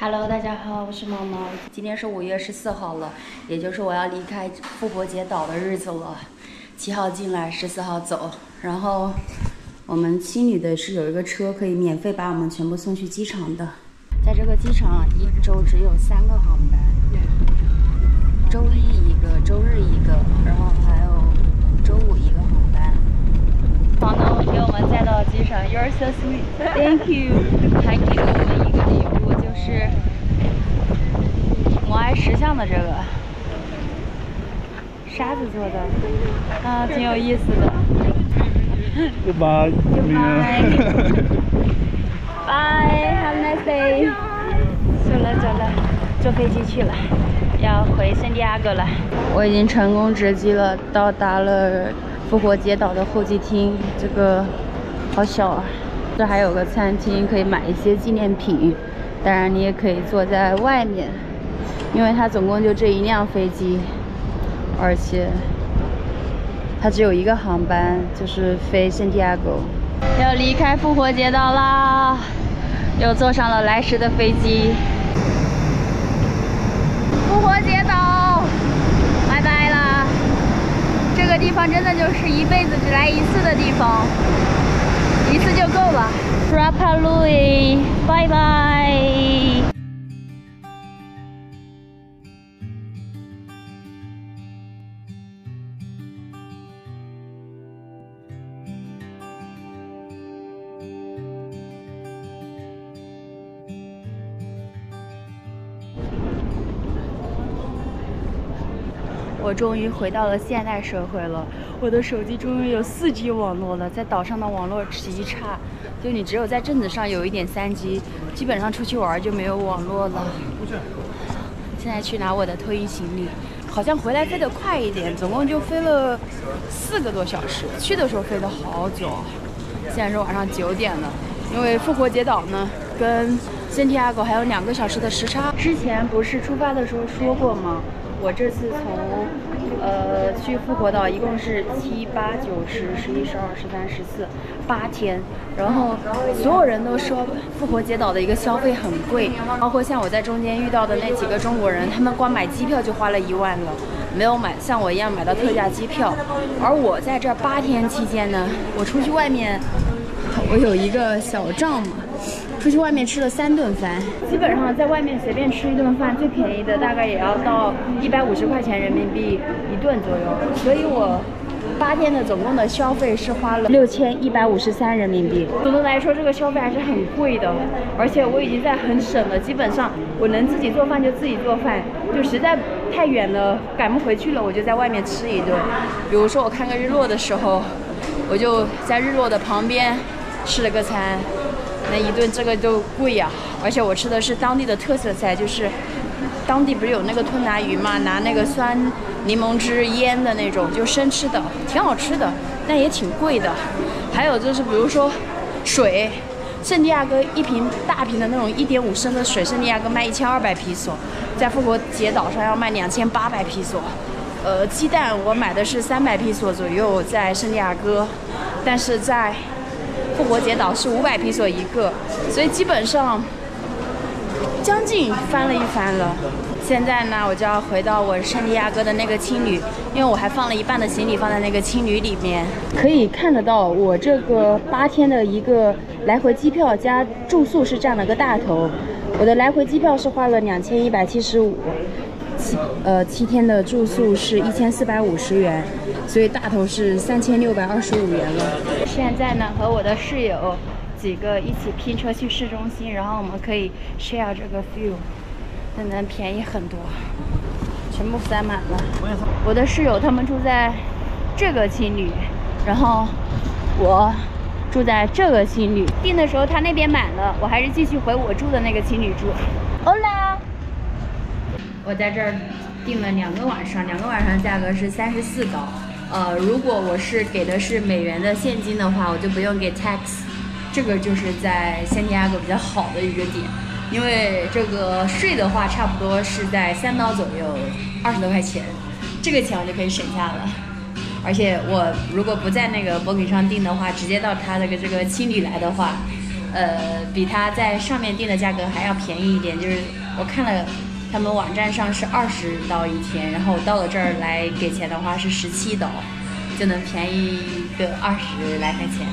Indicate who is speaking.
Speaker 1: Hello， 大家好，我是毛毛。今天是5月14号了，也就是我要离开复活节岛的日子了。7号进来，14号走。然后我们青旅的是有一个车可以免费把我们全部送去机场的。在这个机场1周只有3个航班，周一一个，周日一个，然后还有周五一个航班。房东给我们载到机场 ，You're so sweet, thank you。还给了我们一个礼物，就是摩崖石像的这个沙子做的，啊，挺有意思的。
Speaker 2: Goodbye.
Speaker 1: Bye. Have a nice day. 走了，坐飞机去了，要回圣地亚哥了。我已经成功值机了，到达了复活节岛的候机厅。这个好小啊！这还有个餐厅，可以买一些纪念品。当然，你也可以坐在外面，因为它总共就这一辆飞机，而且它只有一个航班，就是飞圣地亚哥。要离开复活节岛啦，又坐上了来时的飞机。复活节岛，拜拜啦！这个地方真的就是一辈子只来一次的地方，一次就够了。Rapa Nui， 拜拜。我终于回到了现代社会了，我的手机终于有4G 网络了。在岛上的网络极差，就你只有在镇子上有一点3G， 基本上出去玩就没有网络了。现在去拿我的托运行李，好像回来飞得快一点，总共就飞了4个多小时，去的时候飞得好久。现在是晚上9点了，因为复活节岛呢跟圣地亚哥还有2个小时的时差。之前不是出发的时候说过吗？我这次从去复活岛一共是7、8、9、10、11、12、13、14，8天。然后所有人都说复活节岛的一个消费很贵，包括像我在中间遇到的那几个中国人，他们光买机票就花了1万了，没有买像我一样买到特价机票。而我在这8天期间呢，我出去外面，我有一个小账嘛。出去外面吃了3顿饭，基本上在外面随便吃一顿饭，最便宜的大概也要到150块钱人民币1顿左右。所以我8天的总共的消费是花了6153人民币。总的来说，这个消费还是很贵的，而且我已经在很省了，基本上我能自己做饭就自己做饭，就实在太远了赶不回去了，我就在外面吃一顿。比如说我看个日落的时候，我就在日落的旁边吃了个餐。那一顿这个就贵呀，而且我吃的是当地的特色菜，就是当地不是有那个吞拿鱼嘛，拿那个酸柠檬汁腌的那种，就生吃的，挺好吃的，但也挺贵的。还有就是比如说水，圣地亚哥一瓶大瓶的那种1.5升的水，圣地亚哥卖1200披索，在复活节岛上要卖2800披索。鸡蛋我买的是300披索左右，在圣地亚哥，但是在复活节岛是500披索一个，所以基本上将近翻了一番了。现在呢，我就要回到我圣地亚哥的那个青旅，因为我还放了一半的行李放在那个青旅里面。可以看得到，我这个8天的一个来回机票加住宿是占了个大头。我的来回机票是花了2175。7天的住宿是1450元，所以大头是3625元了。现在呢，和我的室友几个一起拼车去市中心，然后我们可以 share 这个 view， 那能便宜很多。全部塞满了。我的室友他们住在这个青旅，然后我住在这个青旅。订的时候他那边满了，我还是继续回我住的那个青旅住。Hola。我在这儿订了2个晚上，2个晚上价格是34刀。如果我是给的是美元的现金的话，我就不用给 tax。这个就是在圣地亚哥比较好的一个点，因为这个税的话，差不多是在3刀左右，20多块钱，这个钱我就可以省下了。而且我如果不在那个 Booking 上订的话，直接到他的这个青旅来的话，比它在上面定的价格还要便宜一点，就是我看了他们网站上是20刀一天，然后我到了这儿来给钱的话是17刀，就能便宜个20来块钱。